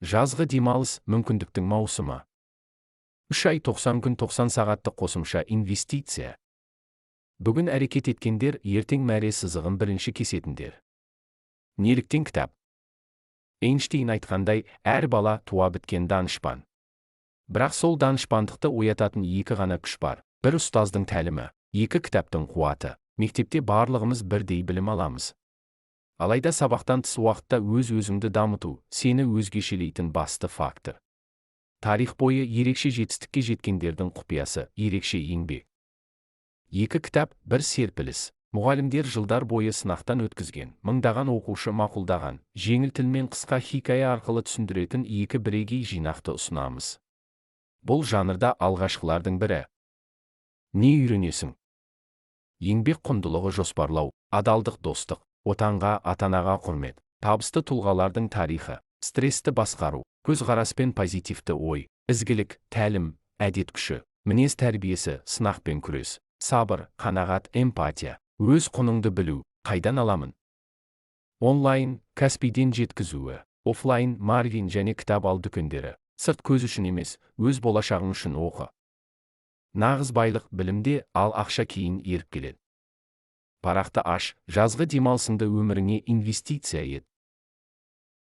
Жазғы демалыс мүмкіндіктің маусымы. 3 ай 90 күн 90 сағатты қосымша инвестиция. Бүгін әрекет еткендер ертең мәре сызығын бірінші кесетіндер. Неліктен кітап? Эйнштейн айтқандай, әр бала туа біткен данышпан. Бірақ сол данышпандықты оятатын екі ғана күш бар. Бір ұстаздың тәлімі, екі кітаптың қуаты. Мектепте барлығымыз бірдей білім аламыз. Алайда сабақтан тыс уақытта өз-өзіңді дамыту, сені өзгешелейтін басты фактор. Тарих бойы ерекше жетістікке жеткендердің құпиясы ерекше еңбек. Екі кітап, бір серпіліс. Мұғалімдер жылдар бойы сынақтан өткізген, мыңдаған оқушы мақұлдаған, жеңіл тілмен қысқа хикая арқылы түсіндіретін екі бірегей жинақты ұсынамыз. Бұл жанрда алғашқылардың бірі. Не үйренесің? Еңбек құндылығы жоспарлау, адалдық достық, отанға, ата-анаға құрмет, табысты тұлғалардың тарихы, стрессті басқару, көзқарас пен позитивті ой, ізгілік, тәлім, әдет күші, мінез тәрбиесі, сынақпен күрес, сабыр, қанағат, эмпатия, өз құныңды білу, қайдан аламын? Онлайн, Каспийден жеткізуі, офлайн, Марвин және кітап ал дүкендері, сырт көз үшін емес, өз болашағың үшін оқы. Нағыз байлық білімде, ал ақша кейін еріп келеді. Парақты аш, жазғы демалысыңды өміріңе инвестиция ет.